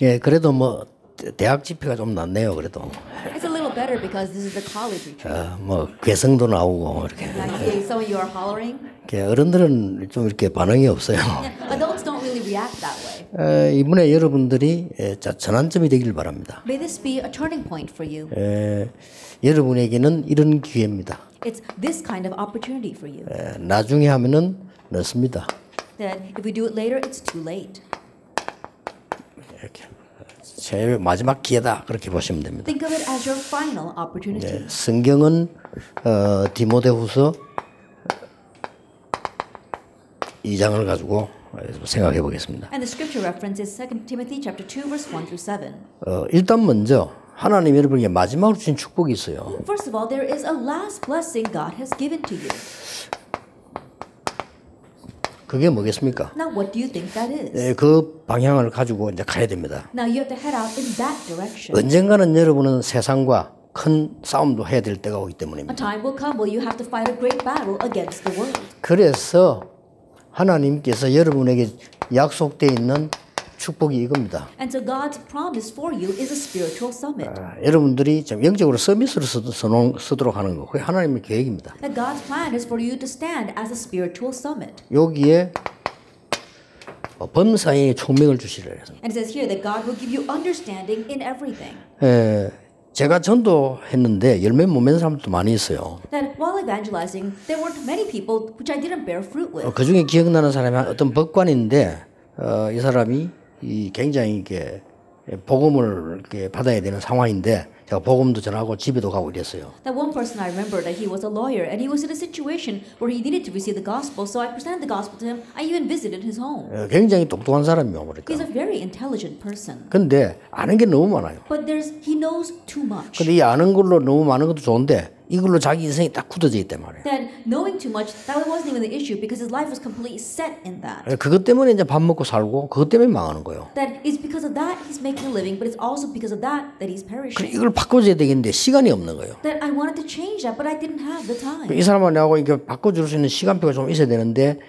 예, 그래도 뭐 대학 집회가 좀 낫네요. 그래도 It's a little better because this is the college retreat. 뭐 괴성도 나오고 이렇게. Now you see some of you are hollering. 어른들은 좀 이렇게 반응이 없어요. Adults don't really react that way. 이번에 여러분들이 전환점이 되길 바랍니다. May this be a turning point for you. 여러분에게는 이런 기회입니다. It's this kind of opportunity for you. 나중에 하면은 늦습니다. That if we do it later, it's too late. 이렇게 제일 마지막 기회다 그렇게 보시면 됩니다. Think of it as your final opportunity. 성경은 디모데후서 2장을 가지고 생각해 보겠습니다. And the scripture reference is 2 Timothy chapter 2 verse 1 through 7. 일단 먼저 하나님 여러분에게 마지막으로 주신 축복이 있어요. First of all, there is a last blessing God has given to you. 그게 뭐겠습니까? Now, what do you think that is? 그 방향을 가지고 이제 가야 됩니다. Now, you have to head out in that direction. 언젠가는 여러분은 세상과 큰 싸움도 해야 될 때가 오기 때문입니다. A time will come where you have to fight a great battle against the world. 그래서 하나님께서 여러분에게 약속되어 있는 축복이 이겁니다. And so God's promise for you is a spiritual summit. 여러분들이 좀 영적으로 서밋으로 쓰도록 하는 거. 그게 하나님의 계획입니다. That God's plan is for you to stand as a spiritual summit. 여기에 범사에 총명을 주시라 해서. And it says here that God will give you understanding in everything. 제가 전도했는데 열매 못 맺는 사람들도 많이 있어요. That while evangelizing, there weren't many people which I didn't bear fruit with. 그 중에 기억나는 사람이 어떤 법관인데 이 사람이 굉장히 이렇게 복음을 이렇게 받아야 되는 상황인데 제가 복음도 전하고 집에도 가고 이랬어요. That one person I remember that he was a lawyer and he was in a situation where he needed to receive the gospel, so I presented the gospel to him. I even visited his home. 굉장히 똑똑한 사람이요, 그러니까. He's a very intelligent person. 근데 아는 게 너무 많아요. But he knows too much. 근데 이 아는 걸로 너무 많은 것도 좋은데 이걸로 자기 인생이 딱 굳어져 있단 말이에요. That knowing too much, that wasn't even the issue because his life was completely set in that. 그것 때문에 이제 밥 먹고 살고 그것 때문에 망하는 거예요. That it's because of that he's making a living, but it's also because of that he's perishing. 이걸 바꿔줘야 되겠는데 시간이 없는 거예요. That I wanted to change that, but I didn't have the time. 이 사람하고 이게 바꿔줄 수 있는 시간표가 좀 있어야 되는데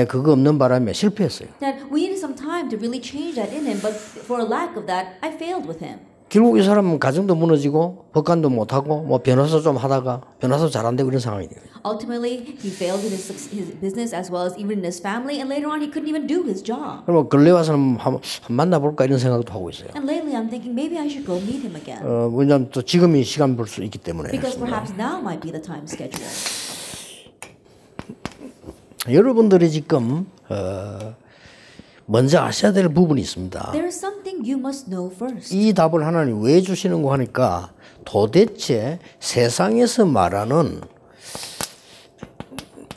그거 없는 바람에 실패했어요. That we needed some time to really change that in him, but for a lack of that, I failed with him. 결국 이 사람은 가정도 무너지고 법관도 못하고 뭐 변호사 좀 하다가 변호사 잘 안 되고 이런 상황이 돼요. Ultimately, he failed in his business as well as even in his family, and later on, he couldn't even do his job. 그럼 근래 와서는 한번 만나볼까 이런 생각도 하고 있어요. And lately, I'm thinking maybe I should go meet him again. 왜냐하면 또 지금이 시간 볼 수 있기 때문에. Because perhaps now might be the time schedule. 여러분들이 지금 먼저 아셔야 될 부분이 있습니다. There is something you must know first. 이 답을 하나님 왜 주시는 거 하니까 도대체 세상에서 말하는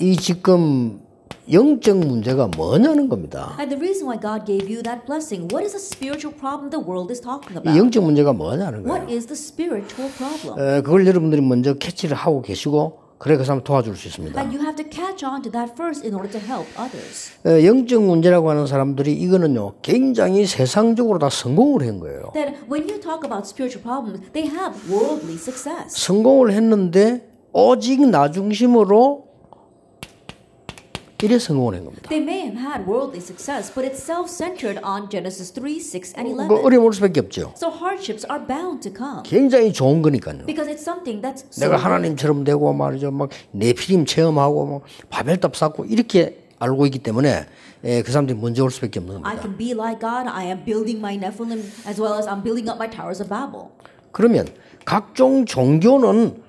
이 지금 영적 문제가 뭐냐는 겁니다. And the reason why God gave you that blessing, what is the spiritual problem the world is talking 이 about? 영적 문제가 뭐냐는 거예요. What is the spiritual problem? 그걸 여러분들이 먼저 캐치를 하고 계시고 그래 그 사람 도와줄 수 있습니다. And you have to catch on to that first in order to help others. 영적 문제라고 하는 사람들이 이거는요 굉장히 세상적으로 다 성공을 한 거예요. That when you talk about spiritual problems, they have worldly success. 성공을 했는데 오직 나 중심으로 이래 성공을 한 겁니다. They may have had worldly success, but it's self-centered on Genesis 3, 6, and 11. 어려움 올 수밖에 없죠. So hardships are bound to come. 굉장히 좋은 거니까요. Because it's something that's so 내가 good. 하나님처럼 되고 말이죠, 막 네피림 체험하고 뭐 바벨탑 쌓고 이렇게 알고 있기 때문에 그 사람들이 먼저 올 수밖에 없는 I 겁니다. can be like God. I am building my Nephilim as well as I'm building up my towers of Babel. 그러면 각종 종교는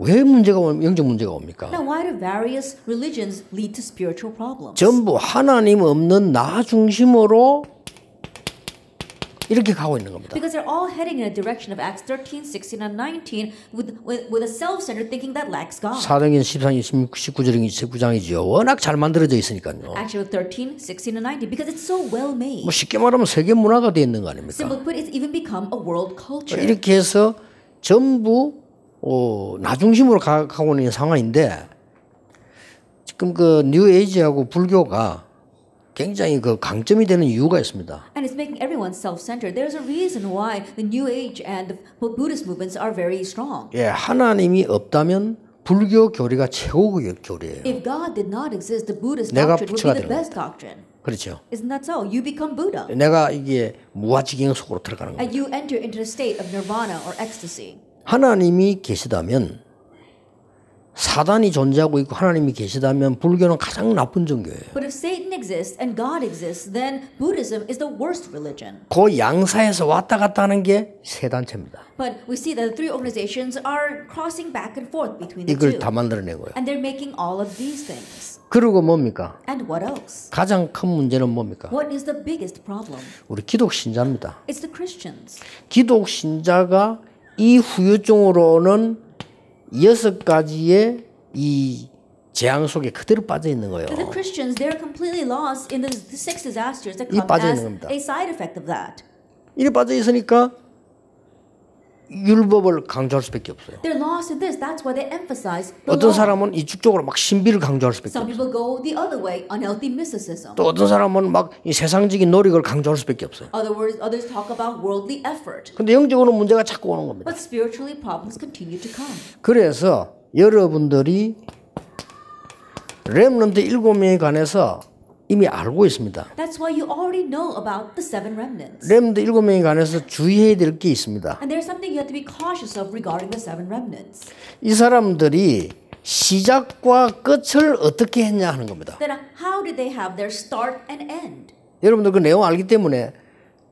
왜 영적 문제가 옵니까? Now, why do various religions lead to spiritual problems? 전부 하나님 없는 나 중심으로 이렇게 가고 있는 겁니다. Because they're all heading in a direction of Acts 13, 16, and 19 with a self-centered thinking that lacks God. 사도행전 13, 19장이죠. 워낙 잘 만들어져 있으니까요. Acts 13, 16, and 19 because it's so well made. 뭐 쉽게 말하면 세계 문화가 되어 있는 거 아닙니까? Simply put, it's even become a world culture. 이렇게 해서 전부 나 중심으로 가고 있는 상황인데 지금 그 뉴에이지하고 불교가 굉장히 그 강점이 되는 이유가 있습니다. And it's making everyone self-centered. There's a reason why the New Age and the Buddhist movements are very strong. 예, 하나님이 없다면 불교 교리가 최고의 교리예요. If God did not exist, the Buddhist 내가 doctrine would 부처가 be the 되는 best doctrine. 그렇죠. Isn't that so? You become Buddha. 내가 이게 무아지경 속으로 들어가는 거예요. And you enter into the state of nirvana or ecstasy. 하나님이 계시다면 사단이 존재하고 있고 하나님이 계시다면 불교는 가장 나쁜 종교예요. But if Satan exists and God exists, then Buddhism is the worst religion. 그 양사에서 왔다 갔다 하는 게 세 단체입니다. But we see that the three organizations are crossing back and forth between the 이걸 two. 다 만들어낸 거예요. And they're making all of these things. 그리고 뭡니까? And what else? 가장 큰 문제는 뭡니까? What is the biggest problem? 우리 기독 신자입니다. It's the Christians. 기독 신자가 이 후유증으로는 6가지의 이 재앙 속에 그대로 빠져 있는 거예요. The Christians, they're completely lost in the six disasters that 이 come 빠져 as 있는 겁니다. a side effect of that. 이래 빠져 있으니까 율법을 강조할 수밖에 없어요. They're lost in this. That's why they emphasize the 어떤 law. 사람은 이쪽으로 막 신비를 강조할 수밖에 Some 없어요. people go the other way, unhealthy mysticism. 또 어떤 사람은 막 이 세상적인 노력을 강조할 수밖에 없어요. Others talk about worldly effort. 근데 영적으로 문제가 자꾸 오는 겁니다. But spiritually, problems continue to come. 그래서 여러분들이 렘넌트 7명에 관해서 이미 알고 있습니다. That's why you already know about the seven remnants. 렘넌트 7명에 관해서 주의해야 될 게 있습니다. And there's something you have to be cautious of regarding the seven remnants. 이 사람들이 시작과 끝을 어떻게 했냐 하는 겁니다. Then how did they have their start and end? 여러분들 그 내용 알기 때문에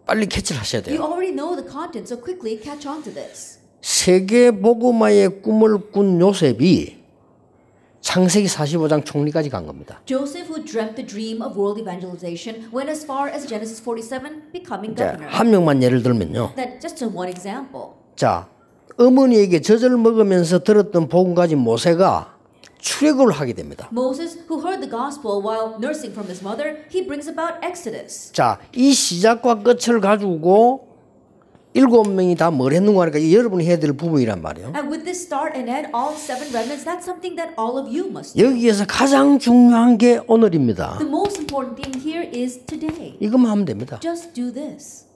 빨리 캐치를 하셔야 You 돼요. already know the content, so quickly catch on to this. 세계 복음화의 꿈을 꾼 요셉이 창세기 45장 총리까지 간 겁니다. Joseph, who dreamt the dream of world evangelization, went as far as Genesis 47, becoming 자, governor. 한 명만 예를 들면요. That just one example. 자, 어머니에게 젖을 먹으면서 들었던 복음 가진 모세가 출애굽을 하게 됩니다. Moses, who heard the gospel while nursing from his mother, he brings about Exodus. 자, 이 시작과 끝을 가지고 7명이 다 뭘 했는가 하니까 여러분이 해야 될 부분이란 말이에요. And with this start and end, all seven remnants, that's something that all of you must do. 여기에서 가장 중요한 게 오늘입니다. The most important thing here is today. 이것만 하면 됩니다. Just do this.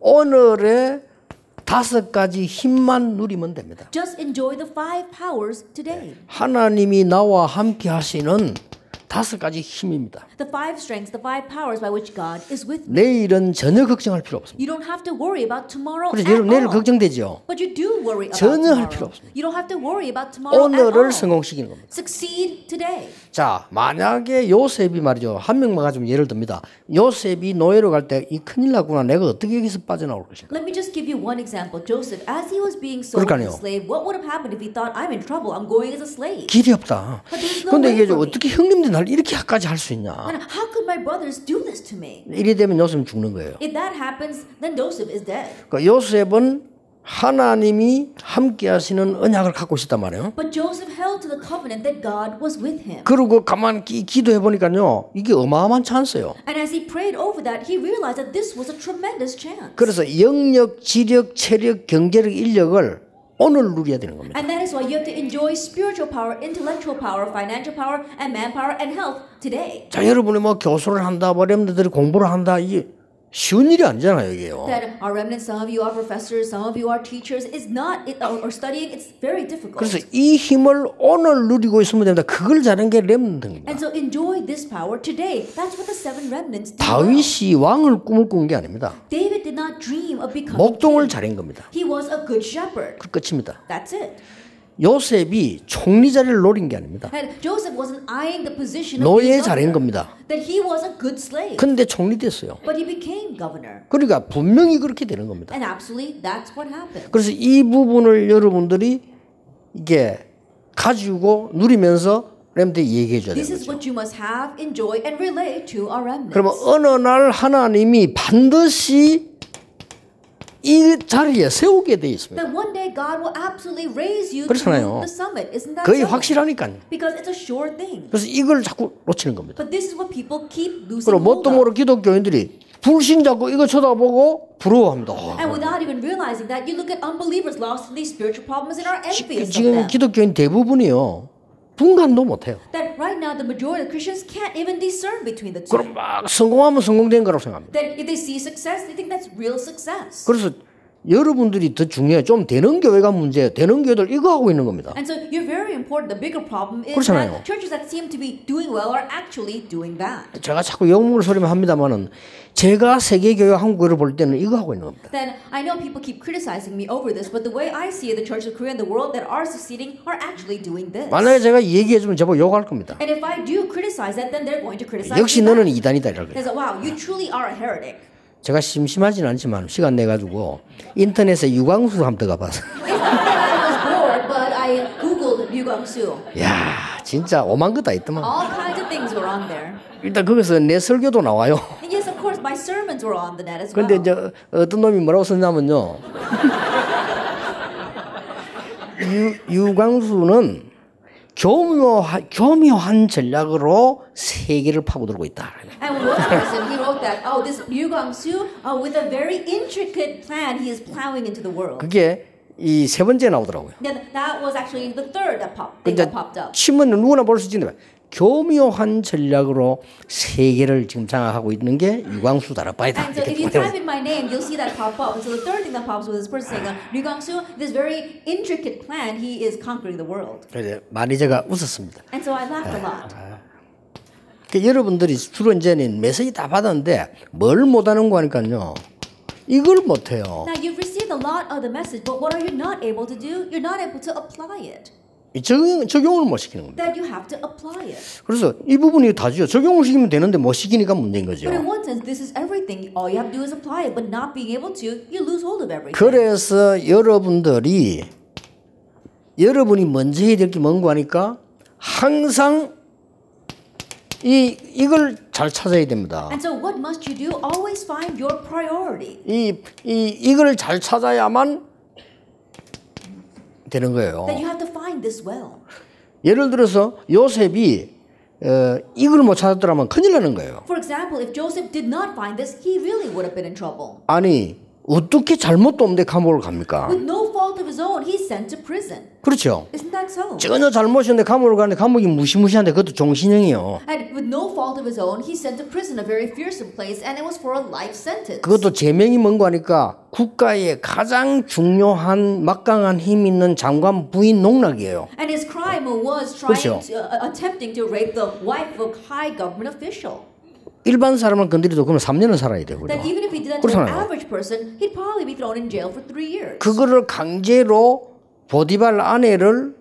오늘의 5가지 힘만 누리면 됩니다. Just enjoy the five powers today. 하나님이 나와 함께 하시는 5가지 힘입니다. The five strengths, the five powers by which God is with me. 내일은 전혀 걱정할 필요 없습니다. You don't have to worry about tomorrow 그래서 at 여러분 내일 all. 걱정되죠. But you do worry about 전혀 할 tomorrow. 필요 없습니다. You don't have to worry about tomorrow at 오늘을 all. 성공시키는 겁니다. Succeed today. 자, 만약에 요셉이 말이죠. 한 명만 가지고 예를 듭니다. 요셉이 노예로 갈 때 이 큰일 났구나. 내가 어떻게 여기서 빠져나올 것인가. Let me just give you one example. Joseph, as he was being sold as 그러니까요. a slave, what would have happened if he thought, I'm in trouble, I'm going as a slave? 길이 없다. But there's no 근데 way 이게 for me. 어떻게 형님들 날 이렇게까지 할 수 있냐. And how could my brothers do this to me? 이래 되면 요셉은 죽는 거예요. If that happens, then Joseph is dead. 그러니까 요셉은 하나님이 함께 하시는 언약을 갖고 있었단 말이에요. But Joseph held to the covenant that God was with him. 그리고 가만히 기도해 보니까요. 이게 어마어마한 찬스예요. And as he prayed over that, he realized that this was a tremendous chance. 그래서 영역, 지력, 체력, 경제력, 인력을 오늘 누려야 되는 겁니다. And that is why you have to enjoy spiritual power, intellectual power, financial power, and manpower and health today. 자, 여러분이 뭐 교수를 한다, 뭐 렘들이 공부를 한다, 이게 쉬운 일이 아니잖아요, 이게요. That our remnants, some of you are professors, some of you are teachers, is not, or studying, it's very difficult. 그래서 이 힘을 오늘 누리고 있으면 됩니다. 그걸 잘한 게 렘들입니다. And so enjoy this power today. That's what the seven remnants did. well. 다윗이 왕을 꿈을 꾼 게 아닙니다. David did not dream of becoming 목동을 king. 잘한 겁니다. He was a good shepherd. 그 끝입니다. That's it. 요셉이 총리 자리를 노린 게 아닙니다. And Joseph wasn't eyeing the position of 노예 being 잘한 governor. 겁니다. That he was a good slave. 근데 총리 됐어요. But he became governor. 그러니까 분명히 그렇게 되는 겁니다. And absolutely, that's what happened. 그래서 이 부분을 여러분들이 이게 가지고 누리면서 렘한테 얘기해 줘야 This 되는 is 거죠. what you must have, enjoy, and relay to our remnants. 그러면 어느 날 하나님이 반드시 이 자리에 세우게 돼 있습니다. That one day God will absolutely raise you 그렇잖아요. to the summit. Isn't that 거의 so? 확실하니까요. Because it's a sure thing. 그래서 이걸 자꾸 놓치는 겁니다. But this is what people keep losing 그리고 hold 뭣도 모르 of. 기독교인들이 불신자고 이거 쳐다보고 부러워합니다. And without even realizing that, you look at unbelievers lost in these spiritual problems and are envious of 지금 them. 기독교인 대부분이요. 분간도 못해요. That right now the majority of Christians can't even discern between the two. 그럼 막 성공하면 성공된 거라고 생각합니다. That if they see success, they think that's real success. 그래서 여러분들이 더 중요해요. 좀 되는 교회가 문제예요. 되는 교회들 이거 하고 있는 겁니다. And so you're very important. The bigger problem is 그렇잖아요. that churches that seem to be doing well are actually doing bad. 제가 자꾸 영문을 소리만 합니다만은 제가 세계교회 한국교회를 볼 때는 이거 하고 있는 겁니다. Then I know people keep criticizing me over this, but the way I see it, the churches of Korea and the world that are succeeding are actually doing this. 만약에 제가 얘기해주면 저보고 욕할 겁니다. And if I do criticize that, then they're going to criticize 역시 me 너는 back. 이단이다 이럴 They 거예요. say, wow, you truly are a heretic. 제가 심심하진 않지만 시간 내가지고 인터넷에 유광수 한번 들어가봤어요. It's not that I was bored, but I googled Ryu Gang-soo. 야 진짜 오만 거 다 있더만. All kinds of things were on there. 일단 거기서 내 설교도 나와요. And yes, of course, my sermons were on the net as well. 근데 이제 어떤 놈이 뭐라고 썼냐면요. 유광수는 교묘한 전략으로 세계를 파고들고 있다. And one person, he wrote that, oh, this Ryu Gang-soo, with a very intricate plan, he is plowing into the world. 그게 이 세 번째 나오더라고요. Then that was actually the third thing 근데 that popped up. 치면 누구나 볼 수 있는데 교묘한 전략으로 세계를 지금 장악하고 있는 게 유광수다라 봐야다. And so if you type in my name, you'll see that pop up. And so the third thing that pops up with this person saying, Ryu Gang-soo, this very intricate plan, he is conquering the world. 그래서 많이 제가 웃었습니다. And so I laughed a lot. 여러분들이 주로 이제는 메시지 다 받았는데 뭘 못하는 거 하니까요. 이걸 못해요. Now you've received a lot of the message, but what are you not able to do? You're not able to apply it. 적용을 못 시키는 겁니다. That you have to apply it. 그래서 이 부분이 다죠. 적용을 시키면 되는데 못 시키니까 문제인 거죠. But in one sense, this is everything. All you have to do is apply it, but not being able to, you lose hold of everything. 그래서 여러분이 먼저 해야 될 게 뭔가 하니까 항상 이걸 잘 찾아야 됩니다. And so what must you do? Always find your priority. 이걸 잘 찾아야만 되는 거예요. That you have to find this well. 예를 들어서 요셉이 이걸 못 찾았더라면 큰일 나는 거예요. For example, if Joseph did not find this, he really would have been in trouble. 아니 어떻게 잘못도 없는데 감옥을 갑니까? With no fault of his own, he's sent to prison. 그렇죠. Isn't that so? 전혀 잘못이 없는데 감옥을 가는데 감옥이 무시무시한데 그것도 종신형이요. And with no fault of his own, he's sent to prison, a very fearsome place, and it was for a life sentence. 그것도 제명이 뭔가 하니까 국가의 가장 중요한 막강한 힘 있는 장관 부인 농락이에요. And his crime was trying 그렇죠. attempting to rape the wife of a high government official. 일반 사람을 건드려도 그러면 3년은 살아야 되고요. That even if he did that to an 그렇잖아요. average person, he'd probably be thrown in jail for 3 years. 그거를 강제로 보디발 아내를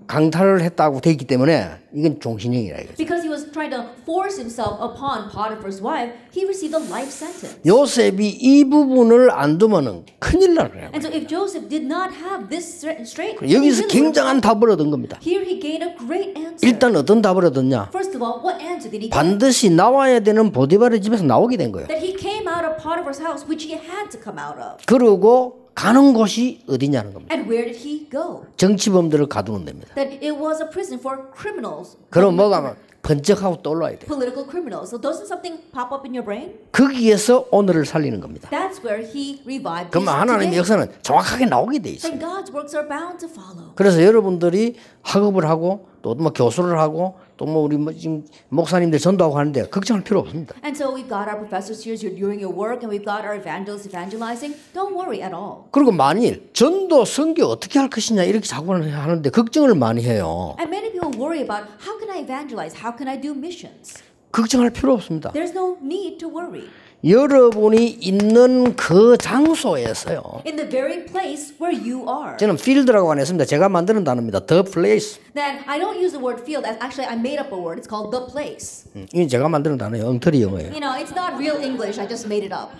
강탈을 했다고 돼 있기 때문에 이건 종신형이라 이거죠. Because he was trying to force himself upon Potiphar's wife, he received a life sentence. 요셉이 이 부분을 안 두면은 큰일 나요. And so if Joseph did not have this straight, 여기서 굉장한 답을 얻은 겁니다. here he gained a great answer. 일단 어떤 답을 얻었냐? First of all, what answer did he get? 반드시 나와야 되는 보디발의 집에서 나오게 된 거예요. That he came out of Potiphar's house, which he had to come out of. 그리고 가는 곳이 어디냐는 겁니다. And where did he go? 정치범들을 가두는 데입니다. That it was a prison for criminals. 그럼 뭐가 번쩍하고 떠올라야 돼요. Political criminals. So doesn't something pop up in your brain? 거기에서 오늘을 살리는 겁니다. That's where he revived 그럼 his 하나님의 today. 역사는 정확하게 나오게 돼 있어요. And God's works are bound to follow. 그래서 여러분들이 학업을 하고 또 뭐 교수를 하고 또 뭐 우리 뭐 지금 목사님들 전도하고 하는데 걱정할 필요 없습니다. And so we've got our professors here, you're doing your work, and we've got our evangelists evangelizing. Don't worry at all. 그리고 만일 전도 선교 어떻게 할 것이냐 이렇게 자꾸 하는데 걱정을 많이 해요. And many people worry about how can I evangelize? How can I do missions? 걱정할 필요 없습니다. There's no need to worry. 여러분이 있는 그 장소에서요. In the very place where you are. 저는 필드라고 안 했습니다. 제가 만드는 단어입니다. The place. Then I don't use the word field. Actually, I made up a word. It's called the place. 이건 제가 만드는 단어예요. 엉터리 영어예요. You know, it's not real English. I just made it up.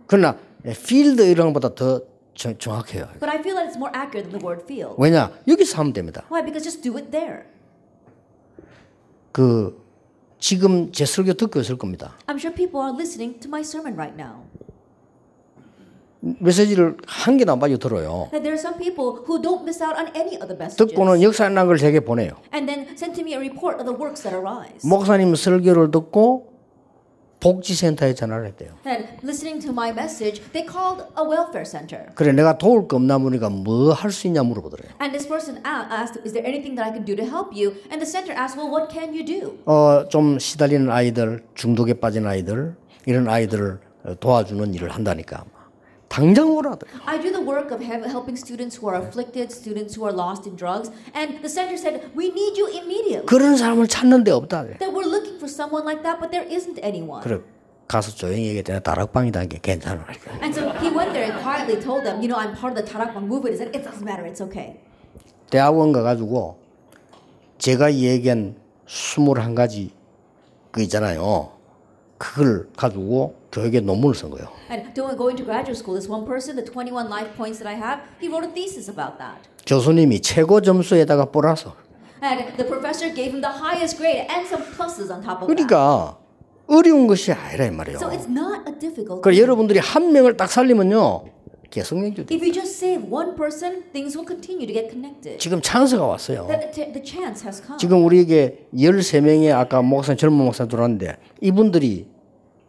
그러나 필드 이런 것보다 더 정확해요. But I feel that it's more accurate than the word field. 왜냐? 여기서 하면 됩니다. Why? Because just do it there. 지금 제 설교 듣고 있을 겁니다. I'm sure people are listening to my sermon right now. 메시지를 한 개도 안 빠져 들어요. That there are some people who don't miss out on any of the messages. 듣고는 역사에 난 걸 제게 보내요. And then send to me a report of the works that arise. 목사님 설교를 듣고 복지센터에 전화를 했대요. And listening to my message, they called a welfare center. 그래 내가 도울 거 없나 보니까 뭐 할 수 있냐 물어보더래요. And this person asked, is there anything that I can do to help you? And the center asked, well, what can you do? 좀 시달리는 아이들, 중독에 빠진 아이들, 이런 아이들을 도와주는 일을 한다니까 당장 오라 하더래요. I do the work of helping students who are afflicted, students who are lost in drugs, and the center said, we need you immediately. 그런 사람을 찾는 데 없다. That we're looking for someone like that, but there isn't anyone. 그래 가서 조용히 얘기했더니 다락방이다 게 괜찮아. And so he went there and quietly told them, I'm part of the Tarakbang movement. He said, it doesn't matter, it's okay. 대학원 가가지고 제가 얘기한 21가지 그 있잖아요. 그걸 가지고 교육에 논문을 쓴 거예요. And going to graduate school, this one person, the 21 life points that I have, he wrote a thesis about that. 교수님이 최고 점수에다가 플러스. And the professor gave him the highest grade and some pluses on top of that. 그러니까 어려운 것이 아니라 이 말이에요. So it's not a difficult 그래 thing. 여러분들이 한 명을 딱 살리면요 계속 연결돼. If you just save one person, things will continue to get connected. 지금 찬스가 왔어요. The chance has come. 지금 우리에게 13명의 아까 목사 젊은 목사 들어왔는데 이분들이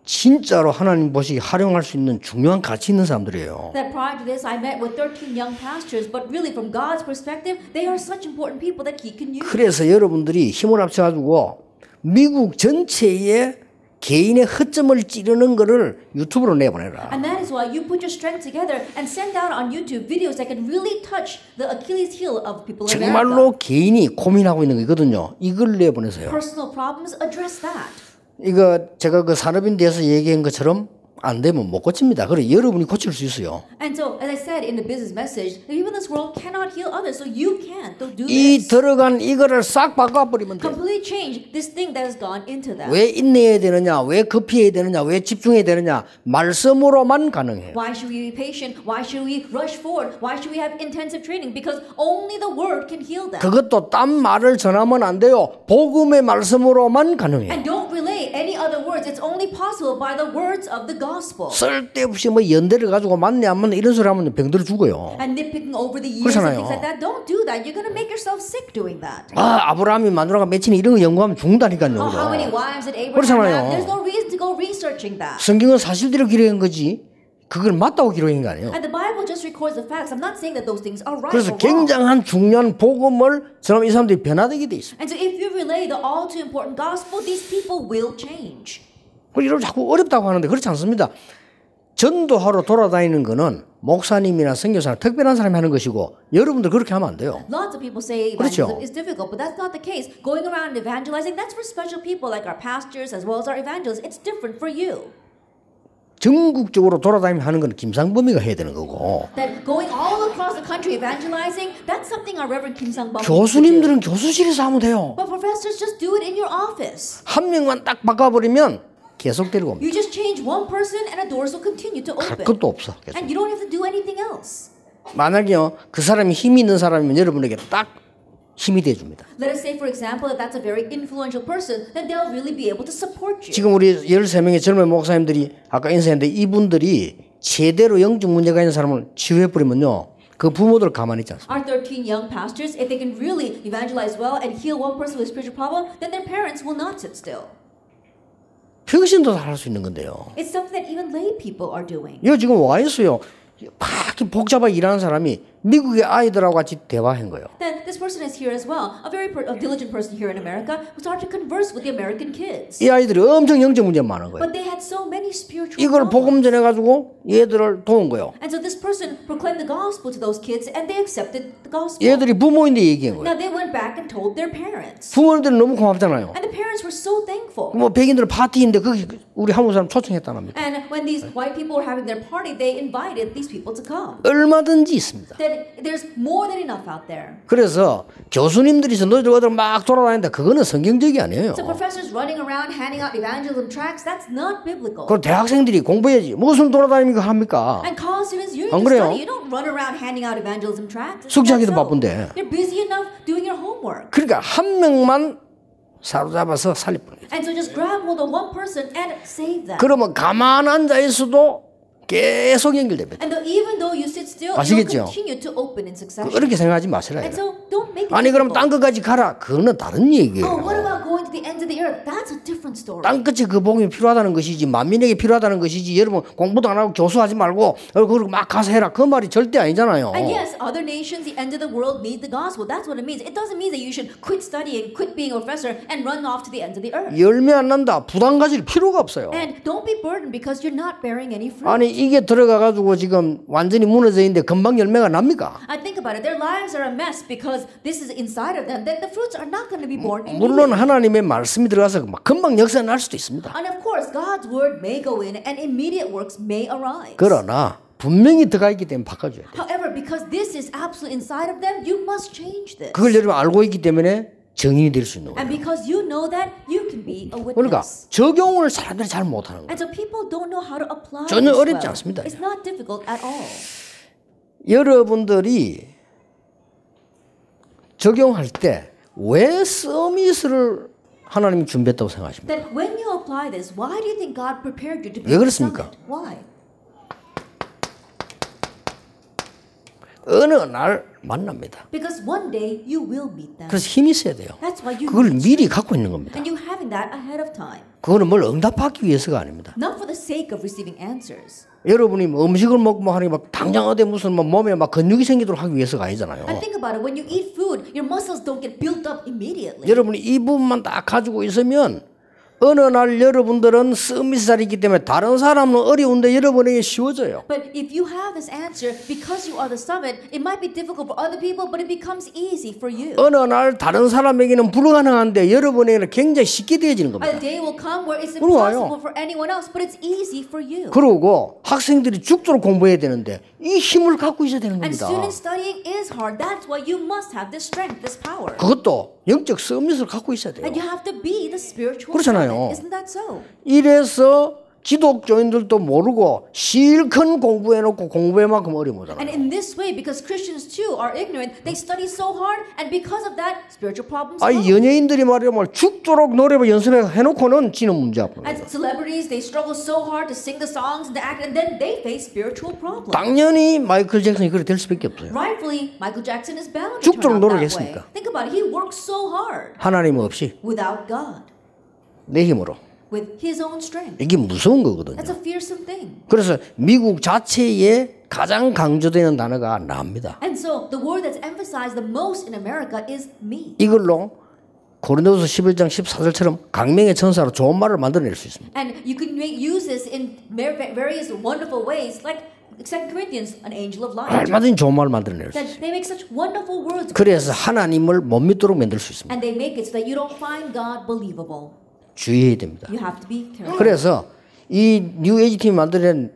진짜로 하나님 보시기 활용할 수 있는 중요한 가치 있는 사람들이에요. That prior to this, I met with 13 young pastors, but really from God's perspective, they are such important people that He can use. 그래서 여러분들이 힘을 합쳐가지고 미국 전체에 개인의 허점을 찌르는 거를 유튜브로 내보내라. And that is why you put your strength together and send out on YouTube videos that can really touch the Achilles heel of people in America. 정말로 개인이 고민하고 있는 거거든요. 이걸 내보내세요. Personal problems, address that. 이거 제가 그 산업인대에서 얘기한 것처럼 안 되면 못 고칩니다. 그래 여러분이 고칠 수 있어요. And so, as I said in the business message, the people in this world cannot heal others, so you can. Don't do 이 this. 들어간 이거를 싹 바꿔버리면 돼. Completely change this thing that has gone into that. 왜 인내해야 되느냐, 왜 급히해야 되느냐, 왜 집중해야 되느냐, 말씀으로만 가능해요. Why should we be patient? Why should we rush forward? Why should we have intensive training? Because only the word can heal that. 그것도 딴 말을 전하면 안 돼요. 복음의 말씀으로만 가능해요. And don't relay any other words. It's only possible by the words of the gospel. 쓸데없이 뭐 연대를 가지고 맞네 안 맞네 이런 소리 하면 병들어 죽어요. And nitpicking over the years and 그렇잖아요. things like that. Don't do that. You're going to make yourself sick doing that. 아 아브라함이 마누라가 맺히니 이런 거 연구하면 죽는다니까요. Oh, how many wives did Abraham 그렇잖아요. have? There's no reason to go researching that. 성경은 사실대로 기록한 거지 그걸 맞다고 기록한 거 아니에요. And the Bible just records the facts. I'm not saying that those things are right 그래서 or wrong. 굉장한 중요한 복음을 전하면 이 사람들이 변화되게 돼 있어요. And so if you relay the all too important gospel, these people will change. 그리고 여러분 자꾸 어렵다고 하는데 그렇지 않습니다. 전도하러 돌아다니는 거는 목사님이나 선교사나 특별한 사람이 하는 것이고 여러분들 그렇게 하면 안 돼요. Lots of people say evangelism is difficult, but that's not the case. Going around and evangelizing, that's for special people like our pastors as well as our evangelists. It's different for you. 전국적으로 돌아다니면 하는 건 김상범이가 해야 되는 거고 That going all across the country evangelizing, that's something our Reverend Kim Sang-bum 교수님들은 교수실에서 하면 돼요. But professors just do it in your office. 한 명만 딱 바꿔버리면 계속 데리고 옵니다. You just change one person and the doors will continue to 갈 open. 것도 없어. 계속. And you don't have to do anything else. 만약에요 그 사람이 힘이 있는 사람이면 여러분에게 딱 힘이 돼줍니다. Let us say, for example, that that's a very influential person, then they'll really be able to support you. 지금 우리 13명의 젊은 목사님들이 아까 인사했는데 이분들이 제대로 영적 문제가 있는 사람을 치유해버리면요 그 부모들 가만히 있지 않습니다. Our 13 young pastors, if they can really evangelize well and heal one person with a spiritual problem, then their parents will not sit still. 평신도 할 수 있는 건데요. It's something that even lay people are doing. 이거 지금 와 있어요. 막 복잡하게 일하는 사람이 미국의 아이들하고 같이 대화한 거예요. Then this person is here as well, a very diligent person here in America who started to converse with the American kids. 이 아이들이 엄청 영적 문제가 많은 거예요. But they had so many spiritual 이걸 복음 problems. 전해가지고 얘들을 도운 거예요. And so this person proclaimed the gospel to those kids and they accepted the gospel. 얘들이 부모인데 얘기한 거예요. Now they went back and told their parents. 부모님들은 너무 고맙잖아요. And the parents were so thankful. 뭐 백인들 파티인데 거기 우리 한국 사람 초청했다랍니다. And when these white people were having their party, they invited these people to come. 얼마든지 있습니다. That there's more than enough out there. 그래서 교수님들이 전도자들 막 돌아다닌다. 그거는 성경적이 아니에요. So professors running around handing out evangelism tracts, that's not biblical. 그럼 대학생들이 공부해야지. 무슨 돌아다니니까 합니까? And college students, you need 안 to 그래요? study. You don't run around handing out evangelism tracts. 숙제하기도 That's so. 바쁜데. You're busy enough doing your homework. 그러니까 한 명만 사로잡아서 살리뿐. And so just grab hold of one person and save them. 그러면 가만 앉아 있어도 계속 연결됩니다. And even though you sit still, 아시겠죠? you'll continue to open in succession. 그렇게 생각하지 마시라. And so don't make it 아니 그럼 difficult. 땅 끝까지 가라. 그거는 다른 얘기예요. Oh, what about going to the ends of the earth? That's a different story. 땅 끝에 그 복음이 필요하다는 것이지 만민에게 필요하다는 것이지 여러분 공부도 안 하고 교수하지 말고 그리고 막 가서 해라. 그 말이 절대 아니잖아요. And yes, other nations, the end of the world, need the gospel. That's what it means. It doesn't mean that you should quit studying, quit being a professor, and run off to the ends of the earth. 열매 안 난다. 부담 가질 필요가 없어요. And don't be burdened because you're not bearing any fruit. 아니 이게 들어가가지고 지금 완전히 무너져 있는데 금방 열매가 납니까? I think about it. Their lives are a mess because this is inside of them. Then the fruits are not going to be born. 물론 하나님의 말씀이 들어가서 막 금방 역사 날 수도 있습니다. And of course, God's word may go in and immediate works may arise. 그러나 분명히 들어가 있기 때문에 바꿔줘야 돼요. However, because this is absolutely inside of them, you must change this. 그걸 여러분 알고 있기 때문에 증인이 될 수 있는 And 거예요. because you know that, you can be a 그러니까 witness. 적용을 사람들이 잘 못하는 거예요. And so people don't know how to apply 전혀 this 어렵지 well. 않습니다. It's not difficult at all. 여러분들이 적용할 때 왜 서밋을 하나님이 준비했다고 생각하십니까? Then when you apply this, why do you think God prepared you to be 왜 a 그렇습니까? summit? Why? 어느 날 만납니다. Because one day you will meet them. 그래서 힘이 있어야 돼요. That's why you 그걸 need 미리 갖고 있는 겁니다. and you having that ahead of time. 그거는 뭘 응답받기 위해서가 아닙니다. Not for the sake of receiving answers. 여러분이 뭐 음식을 먹고 뭐 하니 막 당장 어디 무슨 뭐 몸에 막 근육이 생기도록 하기 위해서가 아니잖아요. And think about it. When you eat food, your muscles don't get built up immediately. 여러분이 이 부분만 딱 가지고 있으면 어느 날 여러분들은 서밋살이기 때문에 다른 사람은 어려운데 여러분에게 쉬워져요. But if you have this answer, because you are the summit, it might be difficult for other people, but it becomes easy for you. 어느 날 다른 사람에게는 불가능한데 여러분에게는 굉장히 쉽게 되어지는 A 겁니다. day will come where it's 그러나요? impossible for anyone else, but it's easy for you. 그러고 학생들이 죽도록 공부해야 되는데 이 힘을 갖고 있어야 되는 And 겁니다. student studying is hard. That's why you must have this strength, this power. 그것도 영적 서밋을 갖고 있어야 돼요. And you have to be the spiritual 그렇잖아요. summit. Isn't that so? 이래서 기독교인들도 모르고 실컷 공부해놓고 공부할 만큼 어려워잖아요. And in this way, because Christians too are ignorant, they study so hard, and because of that, spiritual problems 아니 come. 연예인들이 말이야 뭐 죽도록 노래를 연습해놓고는 지는 문제 없는 And 거예요. celebrities, they struggle so hard to sing the songs and to act, and then they face spiritual problems. 당연히 마이클 잭슨이 그렇게 될 수밖에 없어요. Rightfully, Michael Jackson is bound to 죽도록 turn out that way. 노력했으니까. Think about it. He worked so hard 하나님 없이 without God, 내 힘으로. with his own strength. 이게 무서운 거거든요. That's a fearsome thing. 그래서 미국 자체에 가장 강조되는 단어가 나입니다. And so the word that's emphasized the most in America is me. 이걸로 고린도서 11장 14절처럼 강명의 천사로 좋은 말을 만들어낼 수 있습니다. And you can use this in various wonderful ways, like 2 Corinthians, an angel of light. 얼마든지 좋은 말을 만들어낼 수 있습니다. That they make such wonderful words. 그래서 하나님을 못 믿도록 만들 수 있습니다. And they make it so that you don't find God believable. 주의해야 됩니다. You have to be careful. 그래서 이 뉴 에이지 팀이 만들어낸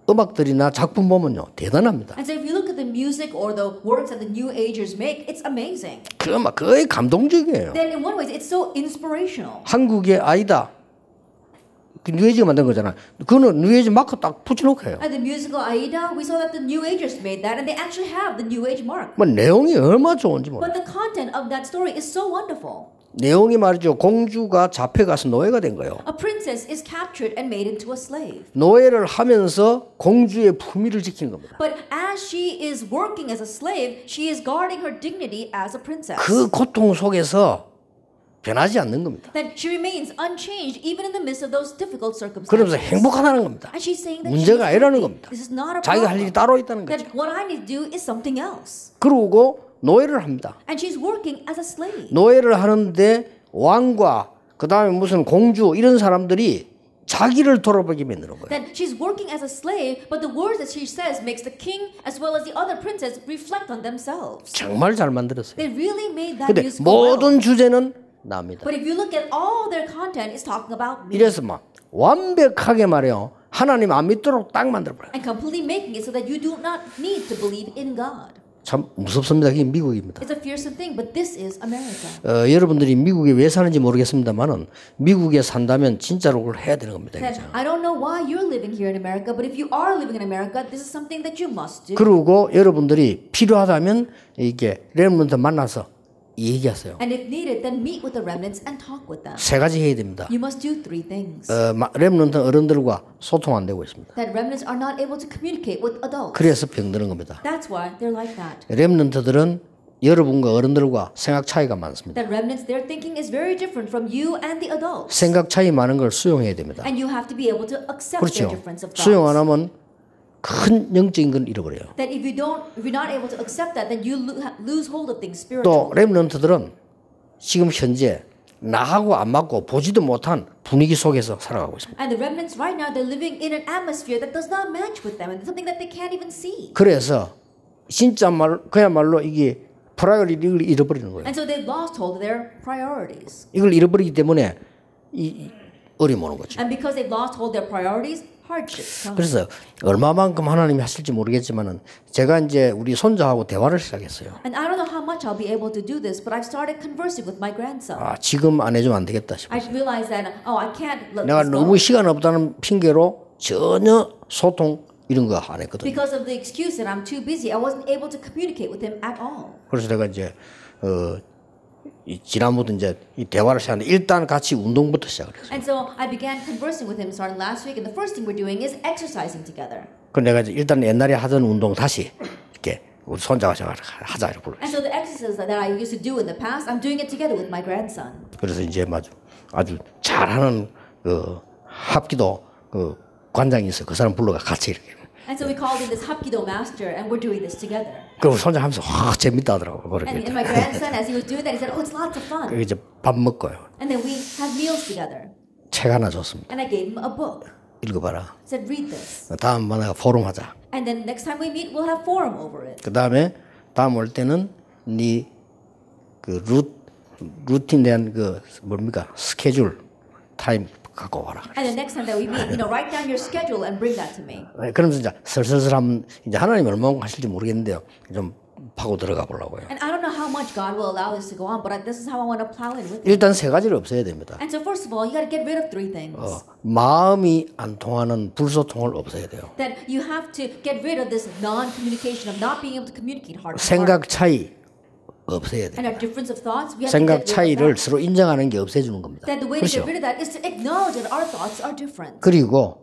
음악들이나 작품 보면요 대단합니다. And so if you look at the music or the works that the New Agers make, it's amazing. 그 막 거의 감동적이에요. Then in one way, it's so inspirational. 한국의 아이다. 그 뉴 에이지가 만든 거잖아. 그거는 뉴 에이지 마크 딱 붙여놓고 해요. At the musical Aida, we saw that the New Agers made that, and they actually have the New Age mark. 뭐 내용이 얼마나 좋은지 몰라. But the content of that story is so wonderful. 내용이 말이죠. 공주가 잡혀가서 노예가 된 거예요. A princess is captured and made into a slave. 노예를 하면서 공주의 품위를 지키는 겁니다. But as she is working as a slave, she is guarding her dignity as a princess. 그 고통 속에서 변하지 않는 겁니다. That she remains unchanged even in the midst of those difficult 그러면서 circumstances. 행복하다는 겁니다. And she's saying that 문제가 she's 아니라는 happy. 겁니다. This is not a 자기가 할 일이 problem. 따로 있다는 거죠. That what I need to do is something else. 그러고 노예를 합니다. And she's working as a slave. 노예를 하는데 왕과 그 다음에 무슨 공주 이런 사람들이 자기를 돌아보게 만드는 거예요. That she's working as a slave, but the words that she says makes the king as well as the other princess reflect on themselves. 정말 잘 만들었어요. They really made that 근데 musical well. 모든 주제는 나입니다. But if you look at all their content, it's talking about me. 이래서 막 완벽하게 말해요. 하나님 안 믿도록 딱 만들어버려요. And completely making it so that you do not need to believe in God. 참 무섭습니다. 이게 미국입니다. It's a fearsome thing, but this is America. 여러분들이 미국에 왜 사는지 모르겠습니다만은 미국에 산다면 진짜로 그걸 해야 되는 겁니다. That 그죠? I don't know why you're living here in America, but if you are living in America, this is something that you must do. 그리고 여러분들이 필요하다면 이게 렘넌트 만나서 얘기하세요. And if needed, then meet with the remnants and talk with them. 세 가지 해야 됩니다. You must do three things. 렘넌트 어른들과 소통 안 되고 있습니다. That remnants are not able to communicate with adults. 그래서 병드는 겁니다. That's why they're like that. 렘넌트들은 여러분과 어른들과 생각 차이가 많습니다. That remnants, their thinking is very different from you and the adults. 생각 차이 많은 걸 수용해야 됩니다. And you have to be able to accept 그렇죠. their difference of 수용 안 thoughts. 하면 큰 영적인 걸 잃어버려요. That if you're not able to accept that, then you lose hold of things 또 spiritual. 렘넌트들은 지금 현재 나하고 안 맞고 보지도 못한 분위기 속에서 살아가고 있습니다. And the remnants right now, they're living in an atmosphere that does not match with them, and something that they can't even see. 그래서 진짜 그야말로 이게 프라이어리티를 잃어버리는 거예요. And so they've lost hold of their priorities. 이걸 잃어버리기 때문에 이 어려움 오는 거죠. And because they've lost hold of their priorities, hardships come. 그래서 얼마만큼 하나님이 하실지 모르겠지만은 제가 이제 우리 손자하고 대화를 시작했어요. And I don't know how much I'll be able to do this, but I've started conversing with my grandson. 아, 지금 안 해주면 안 되겠다 싶어요. I realized that, I can't let 내가 this go. 너무 시간 없다는 핑계로 전혀 소통 이런 거 안 했거든요. Because of the excuse that I'm too busy, I wasn't able to communicate with him at all. 그래서 내가 이제 지난번부터 이제 이 대화를 시작하는데 일단 같이 운동부터 시작을 했어요. And so I began conversing with him starting last week, and the first thing we're doing is exercising together. 그 내가 이제 일단 옛날에 하던 운동 다시 이렇게 우리 손자가 제가 하자 이렇게 불렀어요. And so the exercises that I used to do in the past, I'm doing it together with my grandson. 그래서 이제 아주 잘하는 그 합기도 그 관장이 있어. 그 사람 불러가 같이 이렇게. And so we called in this Hapkido master, and we're doing this together. 그리고 손자 하면서 와 재밌다 하더라고. And my grandson, as he was doing that, he said, "Oh, it's lots of fun." 이제 밥 먹고요. And then we had meals together. 책 하나 줬습니다. And I gave him a book. 읽어봐라. I said, "Read this." 다음 만나가 포럼 하자. And then next time we meet, we'll have forum over it. 그 다음에 다음 올 때는 네 그 루틴 대한 그 뭡니까 스케줄 타임 갖고 와라. And the next time that we meet, write down your schedule and bring that to me. 그러면서 이제 슬슬 하면 이제 하나님 얼마나 하실지 모르겠는데요. 좀 파고 들어가 보려고요. And I don't know how much God will allow this to go on, but this is how I want to plow in with it. 일단 세 가지를 없애야 됩니다. And so first of all, you got to get rid of three things. 마음이 안 통하는 불소통을 없애야 돼요. That you have to get rid of this non-communication of not being able to communicate heart to heart. 생각 차이 없애야 돼요. And our difference of thoughts, we have to 생각 get rid of 차이를 that. 서로 인정하는 게 없애주는 겁니다. That the way to 그렇죠? get rid of that is to acknowledge that our thoughts are different. 그리고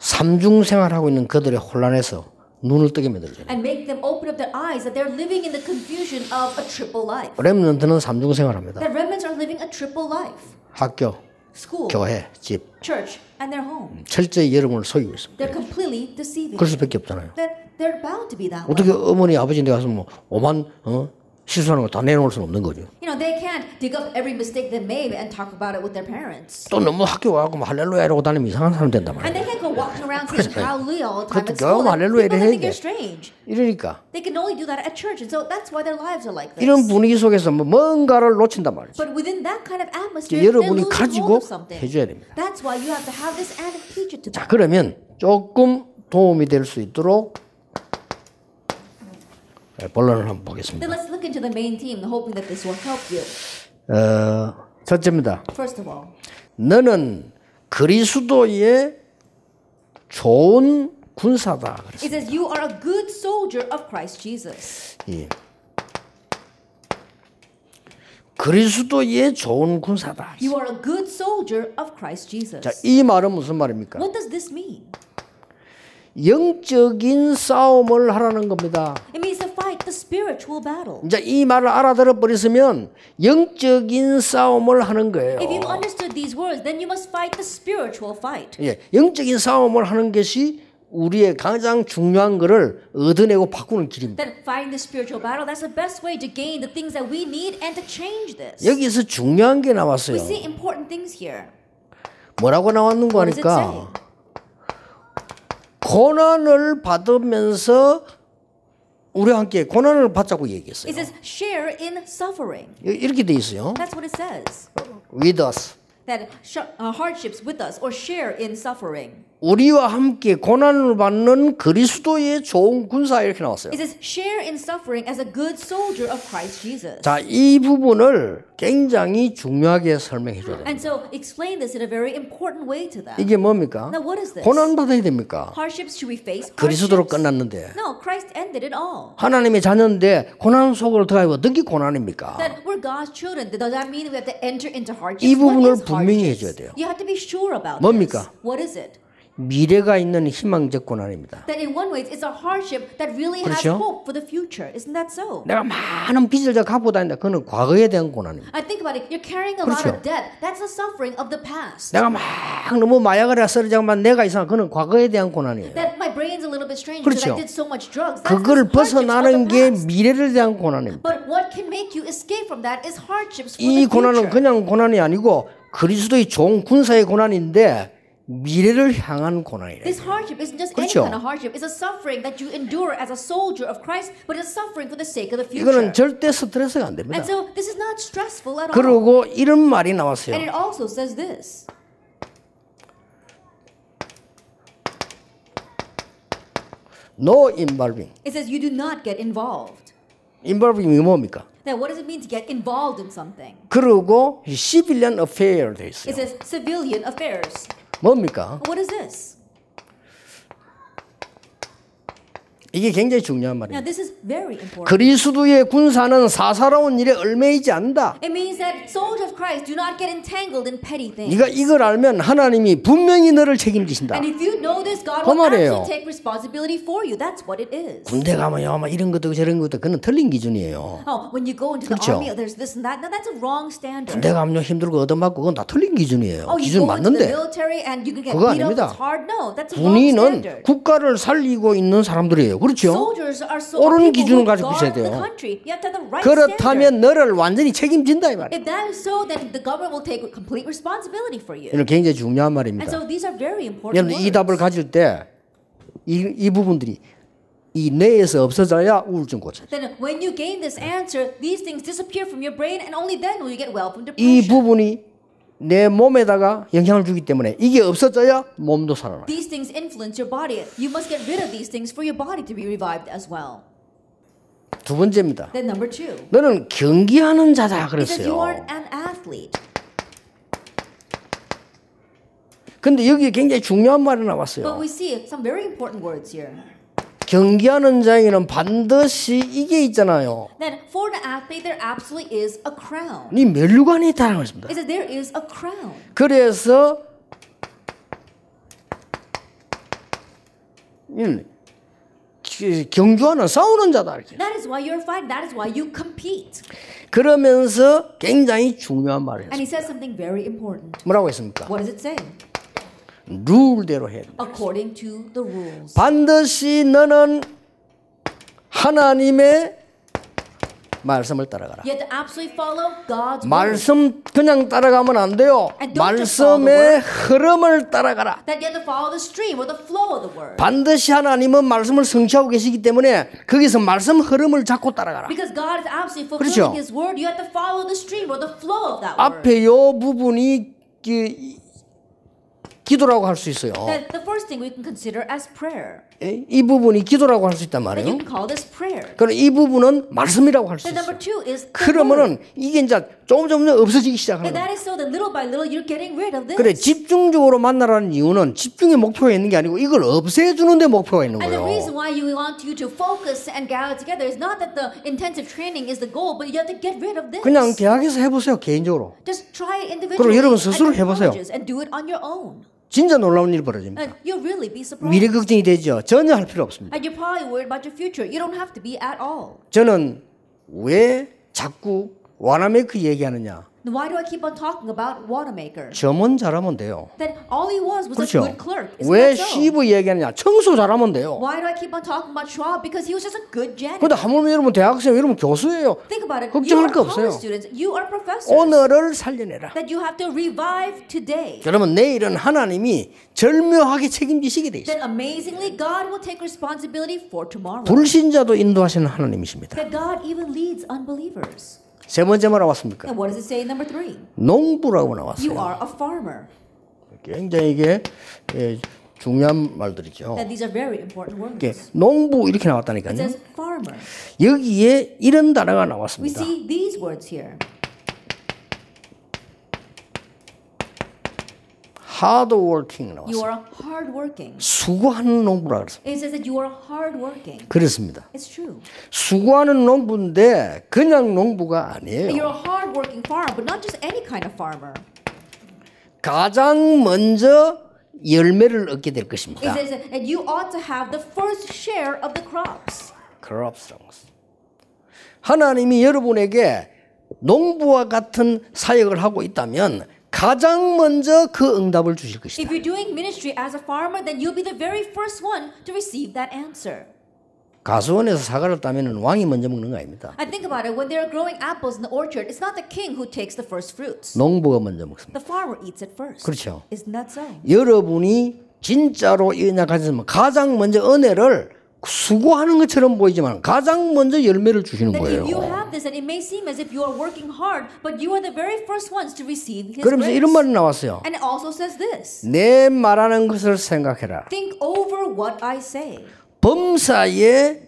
삼중 생활하고 있는 그들의 혼란에서 눈을 뜨게 만들어줘요. And make them open up their eyes that they're living in the confusion of a triple life. 렘넌트는 삼중 생활합니다. That remnants are living a triple life. 학교, School, 교회, 집 church, and their home. 철저히 여러분을 속이고 있습니다. They're completely deceiving. 그럴 수밖에 없잖아요. That they're bound to be that way. 어떻게 어머니 아버지인데 가서 뭐 오만 실수하는 거 다 내놓을 수는 없는 거죠. They can't dig up every mistake they made and talk about it with their parents. 또 너무 학교 와갖고 뭐 할렐루야 이러고 다니면 이상한 사람 된단 And they 말이에요. can't go walking around saying hallelujah all the time 그것도 at school. 교회 할렐루야 People 이래 think 해야 you're 돼. strange. 이러니까 They can only do that at church, and so that's why their lives are like this. 이런 분위기 속에서 뭔가를 놓친단 말이죠. But within that kind of atmosphere, they're 여러분이 losing 가지고 hold of something. 해줘야 됩니다. That's why you have to have this and teach it to 자, them. 그러면 조금 도움이 될 수 있도록 본론을 한번 보겠습니다. Then let's look into the main theme, hoping that this will help you. 첫째입니다. First of all, 너는 그리스도의 좋은 군사다. it says you are a good soldier of Christ Jesus. 예. 그리스도의 좋은 군사다. You are a good soldier of Christ Jesus. 자, 이 말은 무슨 말입니까? What does this mean? 영적인 싸움을 하라는 겁니다. It means to fight the spiritual battle. 이제 이 말을 알아들어 버렸으면 영적인 싸움을 하는 거예요. If you've understood these words, then you must fight the spiritual fight. 예, 영적인 싸움을 하는 것이 우리의 가장 중요한 것을 얻어내고 바꾸는 길입니다. That fighting the spiritual battle, that's the best way to gain the things that we need and to change this. 여기서 중요한 게 나왔어요. We see important things here. 뭐라고 나왔는가 What does it say? 하니까 고난을 받으면서 우리와 함께 고난을 받자고 얘기했어요. It says share in suffering. 이렇게 돼 있어요. That's what it says. With us. That hardships with us or share in suffering. 우리와 함께 고난을 받는 그리스도의 좋은 군사 이렇게 나왔어요. It says share in suffering as a good soldier of Christ Jesus. 자, 이 부분을 굉장히 중요하게 설명해 줘야 돼요. And so explain this in a very important way to them. 이게 뭡니까? Now what is this? 고난 받아야 됩니까? Hardships should we face? 그리스도로 Hardships? 끝났는데 No, Christ ended it all. 하나님의 자녀인데 고난 속으로 들어가면 어떤 게 고난입니까? That we're God's children. Does that mean we have to enter into hardships? 이 부분을 What is 분명히 hardships? 해줘야 돼요. You have to be sure about 뭡니까? this. What is it? 미래가 있는 희망적 고난입니다. That in one way it's a hardship that really has 그렇죠? hope for the future. Isn't that so? 내가 많은 빚을 다 갖고 다닌다. 그건 과거에 대한 고난입니다. I think about it. You're carrying a 그렇죠. lot of debt. That's the suffering of the past. 내가 막 너무 마약을 쓰러지만 내가 이상 그건 과거에 대한 고난이에요. That my brain brain's a little bit strange because 그렇죠. I did so much drugs. That's 그걸 the hardships of the 벗어나는 게 past. 미래를 대한 고난입니다. But what can make you escape from that is hardships for 이 the 고난은 future. 그냥 고난이 아니고 그리스도의 종 군사의 고난인데 미래를 향한 고난이래요. This hardship isn't just 그렇죠. any kind of hardship. It's a suffering that you endure as a soldier of Christ, but it's a suffering for the sake of the future. 이거는 절대 스트레스가 안 됩니다. And so this is not stressful at all. 그리고 이런 말이 And 나왔어요. it also says this. No involving. It says you do not get involved. involving이 뭡니까? Now, what does it mean to get involved in something? 그리고 civilian affair 돼 있어요. It says civilian affairs. 뭡니까? What is this? 이게 굉장히 중요한 Now, 말이에요. this is very important. 그리스도의 군사는 사사로운 일에 얽매이지 않는다. It means that soldiers of Christ do not get entangled in petty things. 네가 이걸 알면 하나님이 분명히 너를 책임지신다. And if you know this, God 그 will 말이에요. actually take responsibility for you. That's what it is. 군대 가면요, 막 이런 것도 저런 것도 그는 틀린 기준이에요. Oh, when you go into the 그렇죠. army, there's this and that. Now, that's a wrong standard. 군대 가면요 힘들고 얻어맞고 그건 다 틀린 기준이에요. Oh, you 기준 go into the 맞는데 military and you can get 그거 beat up. 아닙니다. It's hard. No, that's a wrong 군인은 standard. 국가를 살리고 있는 사람들이에요. 그렇죠? Soldiers are so 옳은 people 기준을 who 가지고 guard 있어야 the 돼요. country. You have to have the right 그렇다면 standard. 너를 완전히 책임진다 이 말이에요. If that is so, then the government will take complete responsibility for you. 이는 굉장히 중요한 And 말입니다. so these are very important 여러분 이 답을 words. 가질 때 이 부분들이 이 뇌에서 없어져야 우울증 고쳐요. Then when you gain this answer, these things disappear from your brain, and only then will you get well from 이 depression. 부분이 내 몸에다가 영향을 주기 때문에 이게 없어져야 몸도 살아나요. These things influence your body. You must get rid of these things for your body to be revived as well. 두 번째입니다. Then number 2. 너는 경기하는 자다 It says you are 그랬어요. an athlete. 근데 여기 굉장히 중요한 말이 But 나왔어요. we see some very important words here. 경기하는 자에게는 반드시 이게 있잖아요. That for the athlete, there absolutely is a crown. 네 면류관이 있다는 것입니다. It says there is a crown. 그래서 경주하는 싸우는 자다 이렇게. That is why you're fighting. That is why you compete. 그러면서 굉장히 중요한 말을 And he 했어요. says something very important. 뭐라고 했습니까? What does it say? 룰대로 해야 된다. According to the rules. 반드시 너는 하나님의 말씀을 따라가라. You have to absolutely follow God's word. 말씀 그냥 따라가면 안 돼요. And don't just follow the 말씀의 흐름을 따라가라. That you have to follow the stream or the flow of the word. 반드시 하나님은 말씀을 성취하고 계시기 때문에 거기서 말씀 흐름을 잡고 따라가라. Because God is absolutely 그렇죠. fulfilling His word, you have to follow the stream or the flow of that word. 앞에 요 부분이 기도라고 할 수 있어요. That the first thing we can consider as prayer. 이 부분이 기도라고 할 수 있단 That 말이에요. you can call this prayer. 그럼 이 부분은 말씀이라고 할 수 Then number 있어요. 2 is the word. 그러면은 이게 이제 조금 없어지기 And 시작하는 거예요. that is so that little by little you're getting rid of this. 그래 집중적으로 만나라는 이유는 집중의 목표가 있는 게 아니고 이걸 없애주는 데 목표가 있는 And the 거예요. reason why you want you to focus and gather together is not that the intensive training is the goal, but you have to get rid of this. 그냥 대학에서 해보세요 개인적으로. Just try it 그리고 individually 여러분 at 스스로 your 해보세요. colleges and do it on your own. 진짜 놀라운 일이 벌어집니다. And you'll really be surprised. 미래 걱정이 되죠. 전혀 할 필요 없습니다. And you're probably worried about your future. You don't have to be at all. 저는 왜 자꾸 와나메이크 얘기하느냐. Then why do I keep on talking about Wanamaker? 점원 잘하면 돼요. That all he was a 그렇죠. good clerk. Isn't 왜 that so? CV 얘기하느냐. 청소 잘하면 돼요. Why do I keep on talking about Schwab? Because he was just a good janitor. 근데 하물며 여러분 대학생 여러분 교수예요. Think about it. You 걱정할 are 거 없어요. college students. You are professors. 오늘을 살려내라. That you have to revive today. 그러면 내일은 하나님이 절묘하게 책임지시게 돼 있어요. Then amazingly, God will take responsibility for tomorrow. 불신자도 인도하시는 하나님이십니다. That God even leads unbelievers. 세 번째 뭐라고 왔습니까? And what does it say in number 3? 농부라고 You 나왔어요. are a farmer. 굉장히 이게 중요한 말들이죠. That these are very important 이게 words. 농부 이렇게 It 나왔다니까요. says farmer. 여기에 이런 단어가 We 나왔습니다. see these words here. hardworking You 나왔어요. are hardworking. 수고하는 농부라 그랬습니다. It says that you are hardworking. 그렇습니다. It's true. 수고하는 농부인데 그냥 농부가 That you're 아니에요. a hardworking farmer, but not just any kind of farmer. 가장 먼저 열매를 얻게 될 It 것입니다. says that you ought to have the first share of the crops. 하나님이 여러분에게 농부와 같은 사역을 하고 있다면 가장 먼저 그 응답을 주실 If 것이다. you're doing ministry as a farmer, then you'll be the very first one to receive that answer. 가수원에서 사과를 따면 왕이 먼저 먹는 거 아닙니다. I think about it, when they're growing apples in the orchard, it's not the king who takes the first fruits. 농부가 먼저 먹습니다. The farmer eats it first. 그렇죠. Isn't that so? 여러분이 진짜로 이 은혜 가졌으면 가장 먼저 은혜를 수고하는 것처럼 보이지만 가장 먼저 열매를 주시는 That 거예요. if you have this, and it may seem as if you are working hard, but you are the very first ones to receive His 그러면서 grace. 이런 말이 나왔어요. And it also says this: 내 말하는 것을 생각해라. think over what I say, 범사에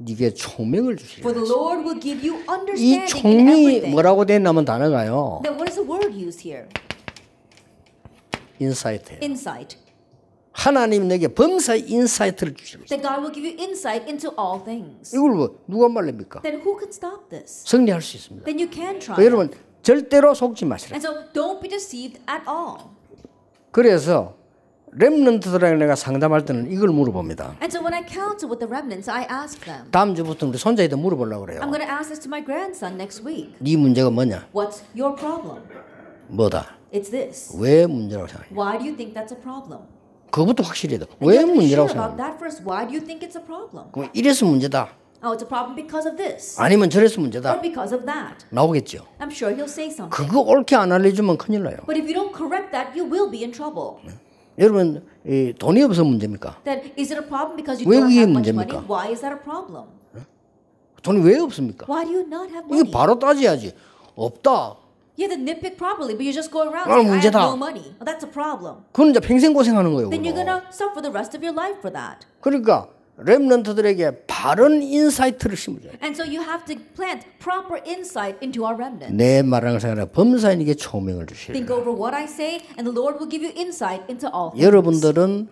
네게 총명을 주시리라. for the Lord will give you 이 understanding in 총명이 everything. 뭐라고 됐냐면 단어가요. Then what is the word used here? 인사이트예요. Insight. 하나님 내게 범사의 인사이트를 주시고 That God will give you insight into all things. 이걸 뭐 누가 말랍니까? Then who can stop this? 승리할 수 있습니다. Then you can try. 여러분 절대로 속지 마시라. And so don't be deceived at all. 그래서 렘넌트들에게 내가 상담할 때는 이걸 물어봅니다. And so when I counsel with the remnants, I ask them. 다음 주부터 우리 손자에도 물어보려고 그래요. I'm going to ask this to my grandson next week. 네 문제가 뭐냐? What's your problem? 뭐다? It's this. 왜 문제라고 생각해? Why do you think that's a problem? 그것부터 확실히 해야 돼. And 왜 you have to be 문제라고 sure about 생각해? that first. Why do you think it's a problem? 그럼 이래서 문제다. Oh, it's a problem because of this. 아니면 저래서 Or 문제다. because of that. 나오겠죠. I'm sure he'll say something. 그거 옳게 안 알려주면 큰일 나요. But if you don't correct that, you will be in trouble. 여러분 이 돈이 없어 문제입니까? Then is it a problem because you 왜 don't 그게 have much money? 문제입니까? Why is that a problem? 돈이 왜 없습니까? Why do you not have 이거 money? 바로 따져야지. 없다. You have to nitpick properly, but you just go around 아, saying, I have 문제다. no money. Well, that's a problem. 그건 이제 평생 고생하는 거예요. Then you're 그거. going to suffer the rest of your life for that. 그러니까 렘넌트들에게 바른 인사이트를 심어줘요. And so you have to plant proper insight into our remnant. 내 말하는 생각에 범사인에게 총명을 주시라. Think over what I say, and the Lord will give you insight into all things. 여러분들은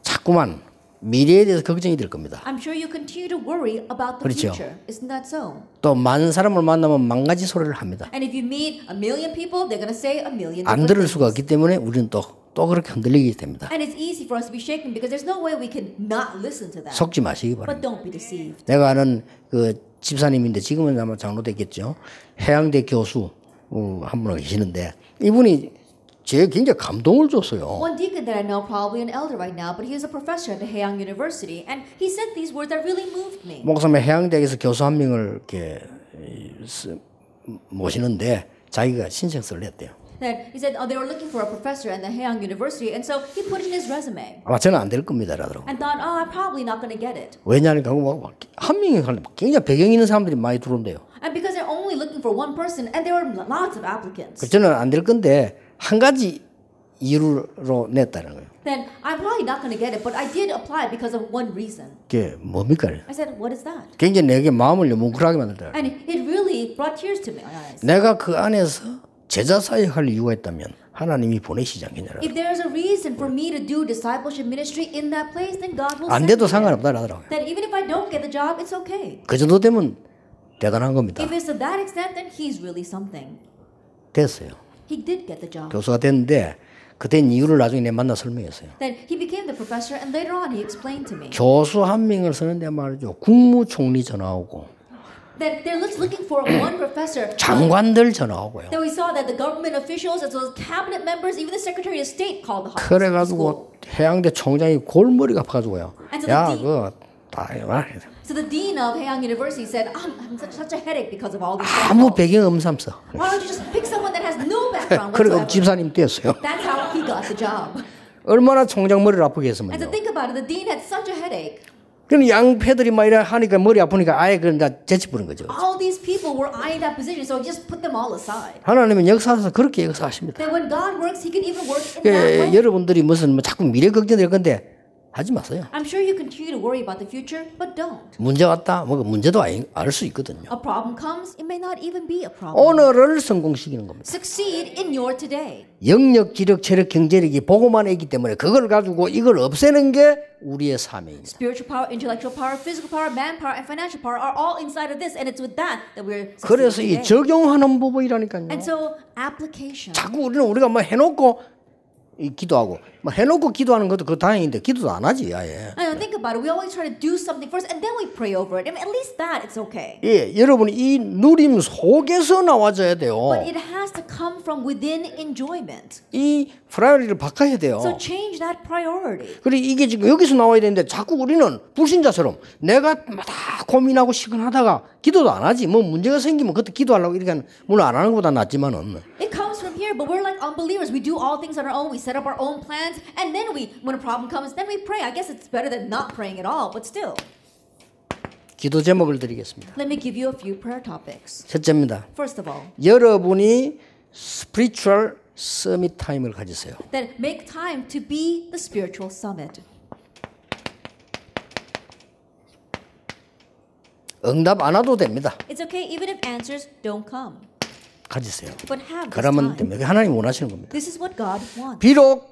자꾸만 미래에 대해서 걱정이 될 겁니다. I'm sure you continue to worry about the 그렇죠. future. Isn't that so? 또 많은 사람을 만나면 만 가지 소리를 합니다. And if you meet a million people, they're going to say a million 안 different 들을 things. 수가 없기 때문에 우리는 또 그렇게 흔들리게 됩니다. And it's easy for us to be shaken because there's no way we can not listen to that. 속지 마시기 But 바랍니다. don't be deceived. 내가 아는 그 집사님인데 지금은 아마 장로 됐겠죠. 해양대 교수 한 분 계시는데 이분이 제게 굉장히 감동을 줬어요. One deacon that I know, probably an elder right now, but he is a professor at the Haeyoung University, and he said these words that really moved me. 목사님 해양대에서 교수 한 명을 이렇게 모시는데 자기가 신청서를 냈대요. That he said they were looking for a professor at the Haeyoung University, and so he put in his resume 아마 저는 안 될 겁니다, 라더라고. and thought, oh, I'm probably not going to get it. 왜냐하니까 한 명이 가는데 굉장히 배경 있는 사람들이 많이 들어온대요. And because they're only looking for one person, and there ware lots of applicants. 저는 안 될 건데 한 가지 이유로 냈다는 거예요. Then I'm probably not going to get it, but I did apply because of one reason. 그게 뭡니까? I said, what is that? 굉장히 내게 마음을 뭉클하게 만들더라. And it really brought tears to my eyes. 내가 그 안에서 제자 사역할 이유가 있다면 하나님이 보내시지 않겠냐라. If there is a reason for me to do discipleship ministry in that place, then God will 안 send 돼도 me there. 상관없다 라더라고요. Then even if I don't get the job, it's okay. 그 정도 되면 대단한 겁니다. If it's to that extent, then he's really something. 됐어요. He did get the job. 교수가 됐는데 그땐 이유를 나중에 내 만나 설명했어요. Then he became the professor, and later on he explained to me 교수 한 명을 쓰는데 말이죠. 국무총리 전화 오고 that they're looking for one professor. 장관들 전화 오고요. Then we saw that the government officials, as well as cabinet members, even the Secretary of State called the school. 그래가지고 해양대 총장이 골머리가 아파가지고요. And so 야, the 그거 다 So the dean of Haeyoung University said, I'm such a headache because of all these 아무 phone calls. 배경 없삼서. Why don't you just pick someone that has no background 그리고 whatsoever? 집사님 떼었어요. That's how he got the job. 얼마나 총장 머리를 아프게 And so 했으면요. think about it, the dean had such a headache. 그럼 양패들이 막 이래 하니까 머리 아프니까 아예 그냥 다 제치부른 거죠. All these people were eyeing that position, so he just put them all aside. 하나님은 역사에서 그렇게 역사하십니다. That when God works, he can even work in that way. 여러분들이 무슨 뭐 자꾸 미래 걱정될 건데 하지 마세요. I'm sure you continue to worry about the future, but don't. 문제 왔다. 뭐 문제도 알 수 있거든요. A problem comes, it may not even be a problem. 오늘을 성공시키는 겁니다. Succeed in your today. 영역, 지력, 체력, 경제력이 보고만 있기 때문에 그걸 가지고 이걸 없애는 게 우리의 사명입니다. Spiritual power, intellectual power, physical power, manpower, and financial power are all inside of this, and it's with that we're 그래서 이 succeeding today. 적용하는 부분이라니까요. And so application. 자꾸 우리가 뭐 해놓고 이 기도하고 뭐 해놓고 기도하는 것도 그 다행인데 기도도 안 하지 아예. I don't think about it. We always try to do something first and then we pray over it. I mean, at least that it's okay. 예, 여러분이 이 누림 속에서 나와줘야 돼요. But it has to come from within enjoyment. 이 프라이어리티를 바꿔야 돼요. So change that priority. 그리고 이게 지금 여기서 나와야 되는데 자꾸 우리는 불신자처럼 내가 다 고민하고 시근하다가 기도도 안 하지. 뭐 문제가 생기면 그때 기도하려고 이렇게 물론 안 하는 것보다 낫지만은. It comes from here, but we're like unbelievers. We do all things on our own. We set up our own plans, and then when a problem comes, then we pray. I guess it's better than not praying at all, but still. 기도 제목을 드리겠습니다. Let me give you a few prayer topics. 첫째입니다. First of all, 여러분이 spiritual summit time을 가지세요. then make time to be the spiritual summit. 응답 안 와도 됩니다. It's okay even if answers don't come. 가지세요. But have this 그러면 time. 됩니다. 하나님 원하시는 겁니다. This is what God wants. 비록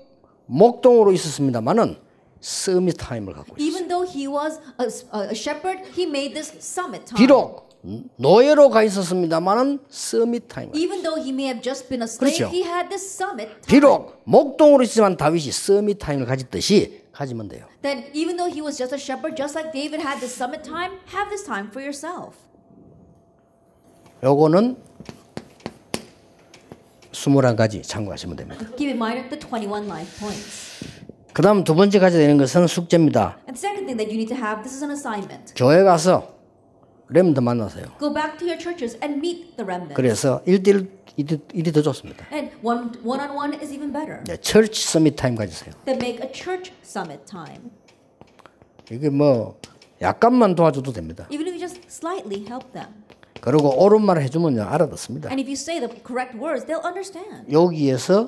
목동으로 있었습니다만은 서밋 타임을 갖고 있어요. Even though he was a shepherd, he made this summit time. 비록 노예로 가 있었습니다만은 서밋 타임. Even though he may have just been a slave, 그렇죠. he had this summit time. 비록 목동으로 있지만 다윗이 서밋 타임을 가졌듯이 가지면 돼요. Then even though he was just a shepherd, just like David had this summit time, have this time for yourself. 요거는 21가지 참고하시면 됩니다. Keep in mind the 21 life points. 그 다음 두 번째 가져야 되는 것은 숙제입니다. And the second thing that you need to have, this is an assignment. 교회 가서 렘더 만나세요. Go back to your churches and meet the remnant. 그래서 1대1 일이 더 좋습니다. And one-on-one is even better. 네, 철치 서밋 타임 가지세요. Then make a church summit time. 이게 뭐 약간만 도와줘도 됩니다. Even if you just slightly help them. 그리고 옳은 말을 해주면요 알아듣습니다. And if you say the correct words, they'll understand. 여기에서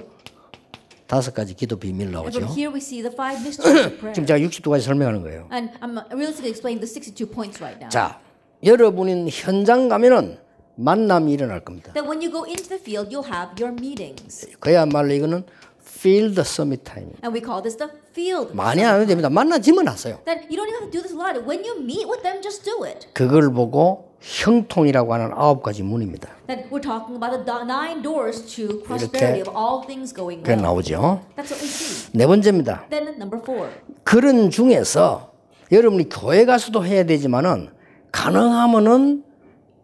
5가지 기도 비밀 And 나오죠. from here we see the 5 mysteries of prayer. 지금 제가 62가지 설명하는 거예요. And I'm realistically explaining the 62 points right now. 자, 여러분이 현장 가면은 만남이 일어날 겁니다. That when you go into the field, you'll have your meetings. 그야말로 이거는 field summit time. And we call this the field. 많이 안 해도 됩니다. 만나지면 하세요. That you don't even have to do this a lot. When you meet with them, just do it. 그걸 보고 형통이라고 하는 9가지 문입니다. That we're talking about the 9 doors to prosperity of all things going 그게 well. 나오죠. That's what we see. 네 번째입니다. Then number 4. 그런 중에서 여러분이 교회 가서도 해야 되지만은 가능하면은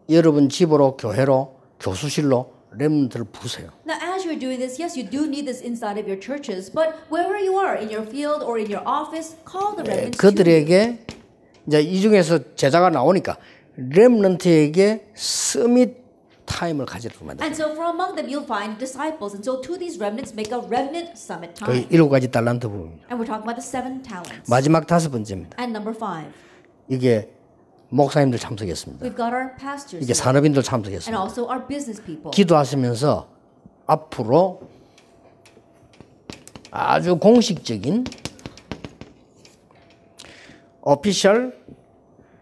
여러분 집으로 교회로 교수실로 렘들을 부르세요. Now, as you're doing this, yes, you do need this inside of your churches, but wherever you are, in your field or in your office, call the remnants to you. 그들에게 이제 이 중에서 제자가 나오니까 렘넌트에게 서밋 타임을 가지도록 만들어요. And so from among them, you'll find disciples. And so to these remnants, make a remnant summit 그 time. 7가지 달란트 부분입니다. And we're talking about the 7 talents. 마지막 5번째입니다. And number 5, 이게 목사님들 참석했습니다. we've got our pastors 이게 here, 산업인들 and 참석했습니다. also our business people. 기도하시면서 앞으로 아주 공식적인 오피셜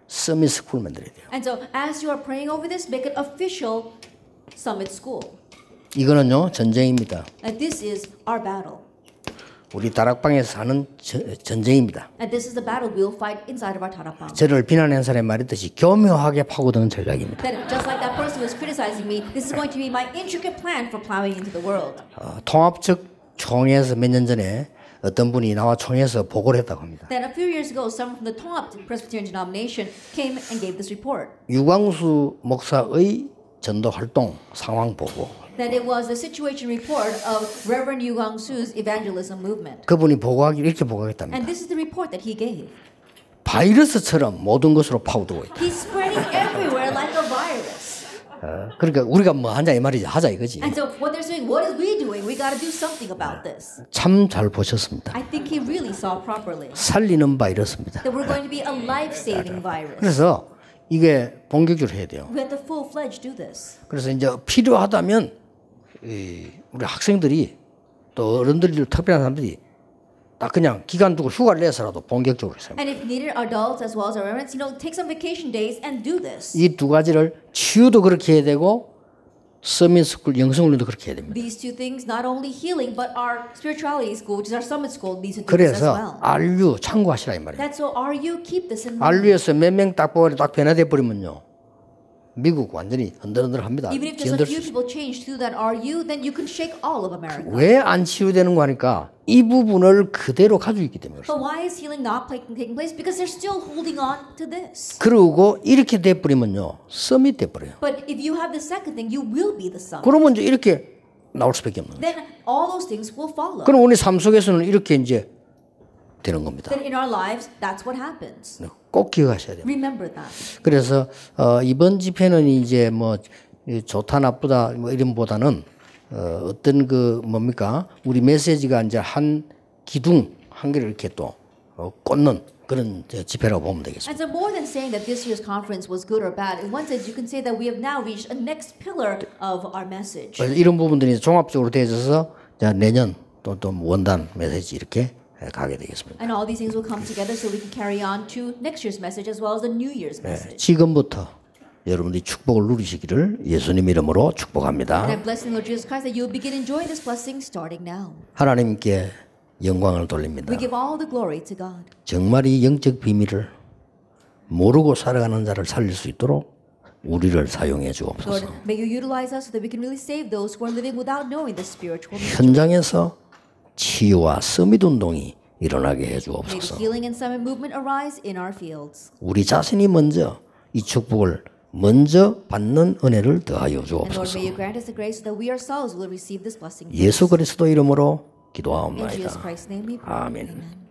서밋 스쿨 만들어야 돼요. And so as you are praying over this, make it official summit school. 이거는요 전쟁입니다. And this is our battle. 우리 다락방에서 하는 전쟁입니다. And this is the battle we'll fight inside of our tarapang. 저를 비난한 사람이 말했듯이 교묘하게 파고드는 전략입니다. That just like that person who was criticizing me, this is going to be my intricate plan for plowing into the world. 통합적 총회에서 몇 년 전에 어떤 분이 나와 총회에서 보고를 했다고 합니다. Then a few years ago, someone from the Tongap Presbyterian denomination came and gave this report. 유광수 목사의 전도 활동 상황 보고 That it was a situation report of Reverend Yu Gang-su's evangelism movement. 그분이 보고하기 이렇게 보고했답니다. And this is the report that he gave. 바이러스처럼 모든 것으로 파고들고 있다. He's spreading everywhere like a virus. 그러니까 우리가 뭐 하자 이 말이지 하자 이거지. And so what they're saying, what is we doing? We got to do something about this. 참 잘 보셨습니다. I think he really saw properly 살리는 바이러스입니다. that we're going to be a life-saving virus. 그래서 이게 본격적으로 해야 돼요. We have to full-fledged do this. 그래서 이제 필요하다면 우리 학생들이 또 어른들이 특별한 사람들이 딱 그냥 기간 두고 휴가를 내서라도 본격적으로 해요. And if needed, adults as well as our remnants, take some vacation days and do this. 이 두 가지를 치유도 그렇게 해야 되고 서밋 스쿨 영성훈련도 그렇게 해야 됩니다. These two things, not only healing, but our spirituality school, which is our summit school, needs to do this as 그래서 well. RU 참고하시라 이 말이에요. That's so RU keep this in mind. RU에서 몇 명 딱 보고 딱 변화돼 버리면요 미국 완전히 흔들흔들합니다. Even if just 기흔들 a few people change through that RU, then you can shake all of America. 왜 안 치유되는 거 하니까 이 부분을 그대로 가지고 있기 때문에 그렇습니다. But why is healing not taking place? Because they're still holding on to this. 그리고 이렇게 돼버리면요, 썸이 돼버려요. But if you have the second thing, you will be the son. 그러면 이제 이렇게 나올 수밖에 없는 거예요. Then all those things will follow. 그럼 우리 삶 속에서는 이렇게 이제 되는 겁니다. Then in our lives, that's what happens. 꼭 기억하셔야 돼요. Remember that. 그래서 이번 집회는 이제 뭐 좋다 나쁘다 뭐 이름보다는 어떤 그 뭡니까 우리 메시지가 이제 한 기둥 한 개를 이렇게 또 꽂는 그런 집회라고 보면 되겠습니다. And so more than saying that this year's conference was good or bad, in one sense you can say that we have now reached a next pillar of our message. 그래서 이런 부분들이 종합적으로 되어져서 내년 또 원단 메시지 이렇게 가게 되겠습니다. And all these things will come together so we can carry on to next year's message as well as the New Year's message. 지금부터 여러분들이 축복을 누리시기를 예수님 이름으로 축복합니다. And I bless in the Lord Jesus Christ that you will begin enjoying this blessing starting now. 하나님께 영광을 돌립니다. We give all the glory to God. 정말 이 영적 비밀을 모르고 살아가는 자를 살릴 수 있도록 우리를 사용해 주옵소서. Lord, may you utilize us so that we can really save those who are living without knowing the spiritual mystery. 현장에서 치유와 서밋 운동이 일어나게 해 May the 주옵소서. healing and summit movement arise in our fields. 우리 자신이 먼저 이 축복을 먼저 받는 은혜를 더하여 And Lord, 주옵소서. may you grant us the grace so that we ourselves will receive this blessing. 예수 그리스도 이름으로 In 기도하옵나이다. Jesus Christ's name we pray. 아멘. Amen.